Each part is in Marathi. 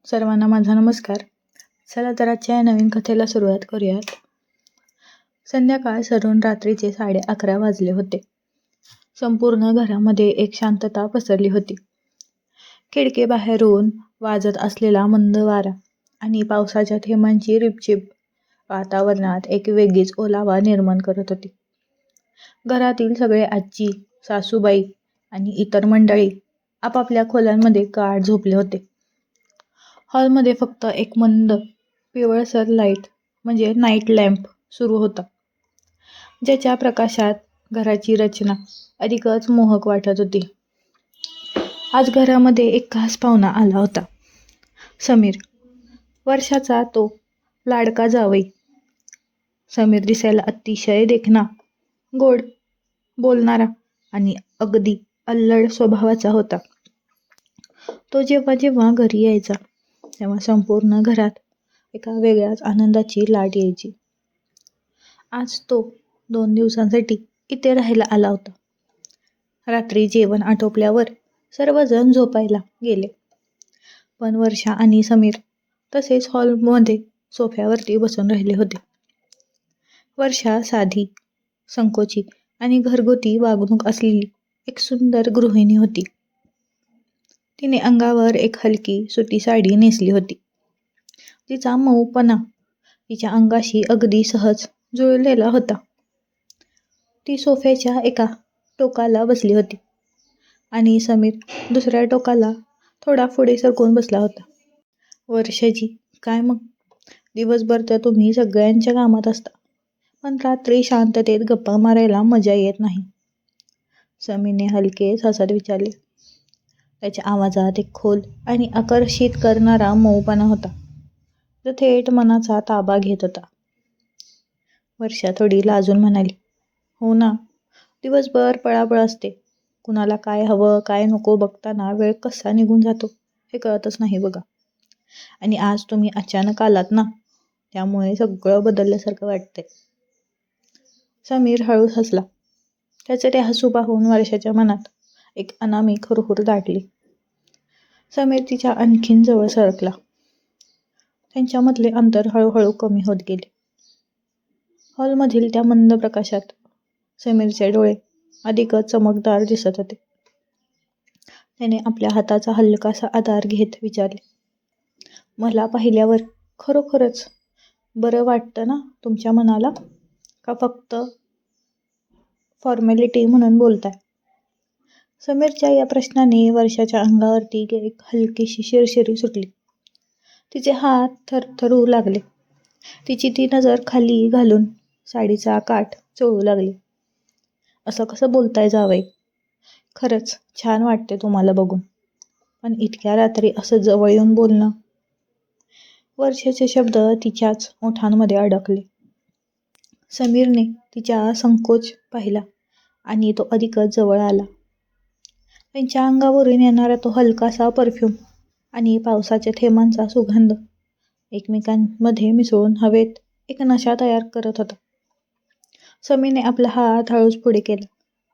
सर्वांना माझा नमस्कार. चला तर आजच्या या नवीन कथेला सुरुवात करूयात. संध्याकाळ सरून रात्रीचे 11:30 वाजले होते. संपूर्ण घरामध्ये एक शांतता पसरली होती. खिडकीबाहेरून वाजत असलेला मंद वारा आणि पावसाच्या थेंबांची रिपचिप वातावरणात एक वेगळीच ओलावा निर्माण करत होती. घरातील सगळे आजी, सासूबाई आणि इतर मंडळी आपापल्या खोल्यांमध्ये गाढ झोपले होते. हॉलमध्ये फक्त एक मंद पिवळसर लाईट म्हणजे नाईट लॅम्प सुरू होता, ज्याच्या प्रकाशात घराची रचना अधिकच मोहक वाटत होती. आज घरामध्ये एक खास पाहुणा आला होता. समीर, वर्षाचा तो लाडका जावई. समीर दिसायला अतिशय देखणा, गोड बोलणारा आणि अगदी अल्लड स्वभावाचा होता. तो जेव्हा जेव्हा घरी यायचा तेव्हा संपूर्ण घरात एका वेगळ्याच आनंदाची लाट यायची. आज तो 2 दिवसांसाठी इथे राहायला आला होता. रात्री जेवण आटोपल्यावर सर्वजण झोपायला गेले, पण वर्षा आणि समीर तसेच हॉलमध्ये सोफ्यावरती बसून राहिले होते. वर्षा साधी, संकोची आणि घरगुती वागणूक असलेली एक सुंदर गृहिणी होती. तिने अंगावर एक हलकी सुती साडी नेसली होती. तिचा मऊपणा तिच्या अंगाशी अगदी सहज जुळलेला होता. ती सोफ्याच्या एका टोकाला बसली होती आणि समीर दुसऱ्या टोकाला थोडा पुढे सरकून बसला होता. वर्षाजी, काय मग? दिवसभर तर तुम्ही सगळ्यांच्या कामात असता, पण रात्री शांततेत गप्पा मारायला मजा येत नाही, समीरने हलकेच हसत विचारले. त्याच्या आवाजात एक खोल आणि आकर्षित करणारा मऊपणा होता, जो थेट मनाचा ताबा घेत होता. वर्षा थोडी लाजून म्हणाली, हो ना, दिवसभर पळापळ असते. कुणाला काय हवं काय नको बघताना वेळ कसा निघून जातो हे कळतच नाही बघा. आणि आज तुम्ही अचानक आलात ना, त्यामुळे सगळं बदलल्यासारखं वाटतंय. समीर हळूच हसला. त्याचं ते हसू पाहून वर्षाच्या मनात एक अनामिक हुरहुर दाटली. समीर तिच्या आणखीन जवळ सरकला. त्यांच्यामधले अंतर हळूहळू कमी होत गेले. हॉलमधील त्या मंद प्रकाशात समीरचे डोळे अधिकच चमकदार दिसत होते. त्याने आपल्या हाताचा हलकासा आधार घेत विचारले, मला पाहिल्यावर खरोखरच बरं वाटतं ना तुमच्या मनाला, का फक्त फॉर्मॅलिटी म्हणून बोलताय? समीरच्या या प्रश्नाने वर्षाच्या अंगावरती एक हलकीशी शिरशिरी सुटली. तिचे हात थरथरू लागले. तिची ती नजर खाली घालून साडीचा काठ चोळू लागली. असं कसं बोलताय जावई? खरंच छान वाटते तुम्हाला बघून, पण इतक्या रात्री असं जवळ येऊन बोलणं. वर्षाचे शब्द तिच्याच ओठांमध्ये अडकले. समीरने तिच्या संकोच पाहिला आणि तो अधिकच जवळ आला. त्यांच्या अंगावरून येणारा तो हलकासा परफ्यूम आणि पावसाच्या थेंबांचा सुगंध एकमेकांमध्ये मिसळून हवेत एक नशा तयार करत होता. समीरने आपला हात हळूच पुढे केला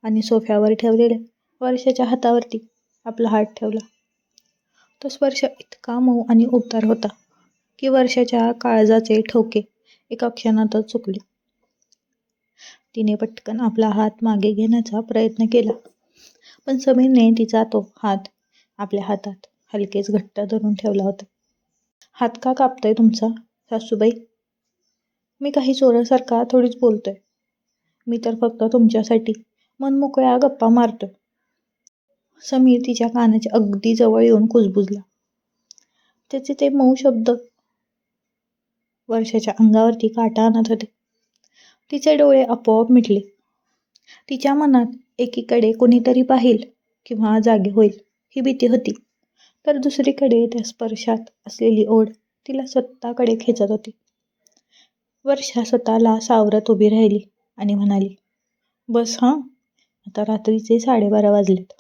आणि सोफ्यावर ठेवलेल्या वर्षाच्या हातावरती आपला हात ठेवला. तो स्पर्श इतका मऊ आणि उबदार होता की वर्षाच्या काळजाचे ठोके एका क्षणातच चुकले. तिने पटकन आपला हात मागे घेण्याचा प्रयत्न केला, पण समीरने तिचा तो हात आपल्या हातात हलकेच घट्ट धरून ठेवला होता. हात का कापतोय तुमचा, सासूबाई? मी काही चोरासारखा थोडीच बोलतोय. मी तर फक्त तुमच्यासाठी मनमोकळ्या गप्पा मारतोय. समीर तिच्या कानाच्या अगदी जवळ येऊन कुजबुजला. त्याचे ते मऊ शब्द वर्षाच्या अंगावरती काटा आणत होते. तिचे डोळे आपोआप मिटले. तिच्या मनात एकीकडे कोणीतरी पाहिल किंवा जागे होईल ही भीती होती, तर दुसरीकडे त्या स्पर्शात असलेली ओढ तिला स्वतःकडे खेचत होती. वर्षा स्वतःला सावरत उभी राहिली आणि म्हणाली, बस हां, आता रात्रीचे 12:30 वाजलेत.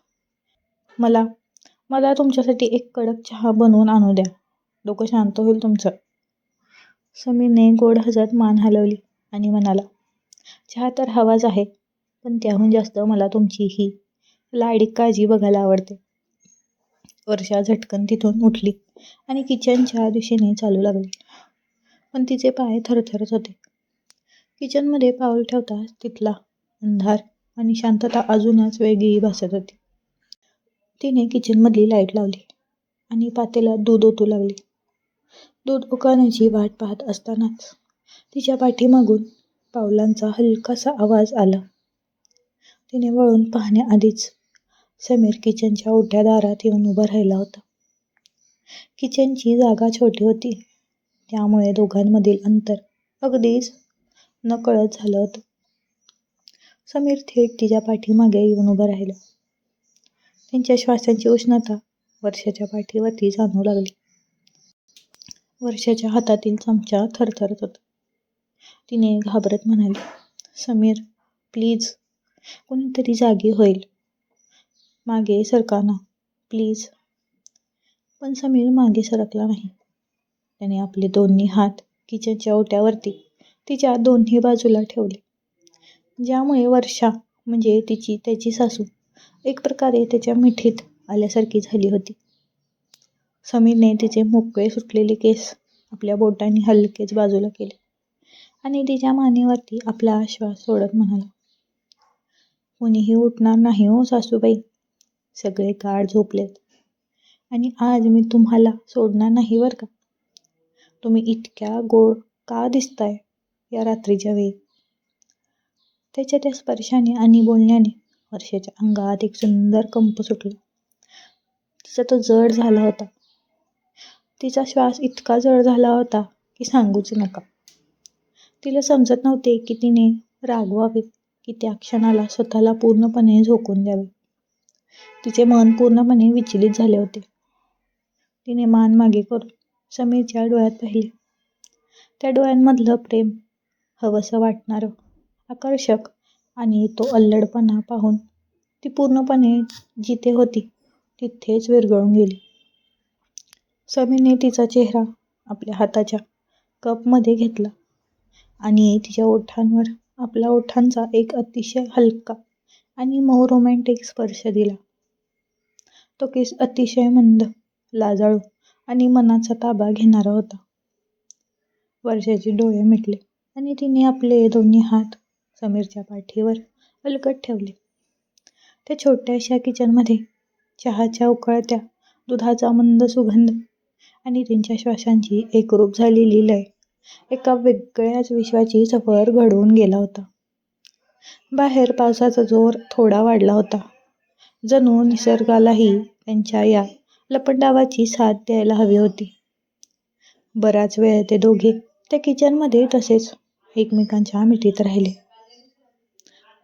मला तुमच्यासाठी एक कडक चहा बनवून आणू द्या, डोकं शांत होईल तुमचं. समीरने गोड हसत मान हलवली आणि म्हणाला, चहा तर हवाच आहे, पण त्याहून जास्त मला तुमची ही लाडकी काळजी बघायला आवडते. वर्षा झटकन तिथून उठली आणि किचनच्या दिशेने चालू लागली. पण तिचे पाय थरथरत होते. किचनमध्ये पाऊल ठेवताच तिथला अंधार आणि शांतता अजूनच वेगळी भासत होती. तिने किचनमधली लाईट लावली आणि पातेल्यात दूध ओतू लागली. दूध उकळण्याची वाट पाहत असतानाच तिच्या पाठीमागून पावलांचा हलकासा आवाज आला. तिने वळून पाहण्याआधीच समीर किचनच्या उघड्या दारात येऊन उभा राहिला होता. किचनची जागा छोटी होती, त्यामुळे दोघांमधील अंतर अगदीच नकळत झालं होतं. समीर थेट तिच्या पाठीमागे येऊन उभं राहिलं. त्यांच्या श्वासांची उष्णता वर्षाच्या पाठीवरती जाणवू लागली. वर्षाच्या हातातील चमचा थरथरत होता. तिने घाबरत म्हणाली, समीर प्लीज, कोणीतरी जागी होईल, मागे सरका ना प्लीज. पण समीर मागे सरकला नाही. त्याने आपले दोन्ही हात किचनच्या ओट्यावरती तिच्या दोन्ही बाजूला ठेवले, ज्यामुळे वर्षा म्हणजे त्याची सासू एक प्रकारे त्याच्या मिठीत आल्यासारखी झाली होती. समीरने तिचे मोकळे सुटलेले केस आपल्या बोटांनी हलकेच बाजूला केले आणि तिच्या मानेवरती आपला श्वास सोडत म्हणाला, कोणीही उठणार नाही हो सासूबाई, सगळे गाढ झोपलेत आणि आज मी तुम्हाला सोडणार नाही बरं का. तुम्ही इतक्या गोड का दिसताय या रात्रीच्या वेळी. त्याच्या त्या स्पर्शाने आणि बोलण्याने वर्षाच्या अंगात एक सुंदर कंप सुटला. तिचा तो जड झाला होता. तिचा श्वास इतका जड झाला होता की सांगूच नका. तिला समजत नव्हते की तिने रागवावे की त्या क्षणाला स्वतःला पूर्णपणे झोकून द्यावे. तिचे मन पूर्णपणे विचलित झाले होते. तिने मान मागे करून समीरच्या डोळ्यात पाहिले. त्या डोळ्यांमधलं प्रेम, हवंसं वाटणारं, आकर्षक आणि तो अल्लडपणा पाहून ती पूर्णपणे जिथे होती तिथेच विरघळून गेली. समीरने तिचा चेहरा आपल्या हाताच्या कपमध्ये घेतला आणि तिच्या ओठांवर आपल्या ओठांचा एक अतिशय हलका आणि मऊ रोमॅन्टिक स्पर्श दिला. तो किस अतिशय मंद, लाजाळू आणि मनाचा ताबा घेणारा होता. वर्षाचे डोळे मिटले आणि तिने आपले दोन्ही हात समीरच्या पाठीवर अलगद ठेवले. त्या छोट्याशा किचनमध्ये चहाच्या उकळत्या दुधाचा मंद सुगंध आणि त्यांच्या श्वासांची एकरूप झालेली लय एका वेगळ्याच विश्वाची सफर घडवून गेला होता. बाहेर पावसाचा जोर थोडा वाढला होता. जणू निसर्गालाही त्यांच्या या लपंडावाची साथ द्यायला हवी होती. बराच वेळ ते दोघे त्या किचनमध्ये तसेच एकमेकांच्या मिठीत राहिले.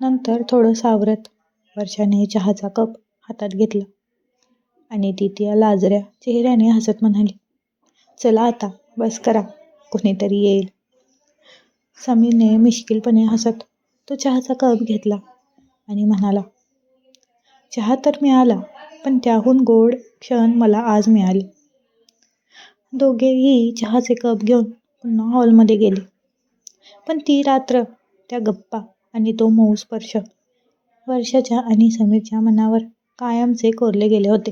नंतर थोडं सावरत वर्षाने चहाचा कप हातात घेतला आणि ती त्या लाजऱ्या चेहऱ्याने हसत म्हणाली, चला आता बस करा, कोणीतरी येईल. समीरने मिश्किलपणे हसत तो चहाचा कप घेतला आणि म्हणाला, चहा तर मिळाला, पण त्याहून गोड क्षण मला आज मिळाले. दोघेही चहाचे कप घेऊन पुन्हा हॉलमध्ये गेले. पण ती रात्र, त्या गप्पा आणि तो मऊ स्पर्श वर्षाच्या आणि समीरच्या मनावर कायमचे कोरले गेले होते.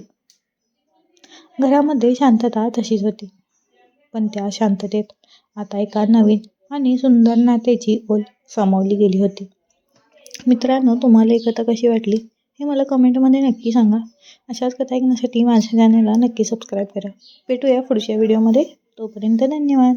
घरामध्ये शांतता तशीच होती, पण त्या शांततेत आता एका नवीन आणि सुंदर नात्याची ओल सामावली गेली होती. मित्रांनो, तुम्हाला ही कथा कशी वाटली हे मला कमेंटमध्ये नक्की सांगा. अशाच कथा ऐकण्यासाठी माझ्या चॅनलला नक्की सबस्क्राईब करा. भेटूया पुढच्या व्हिडिओमध्ये. तोपर्यंत धन्यवाद.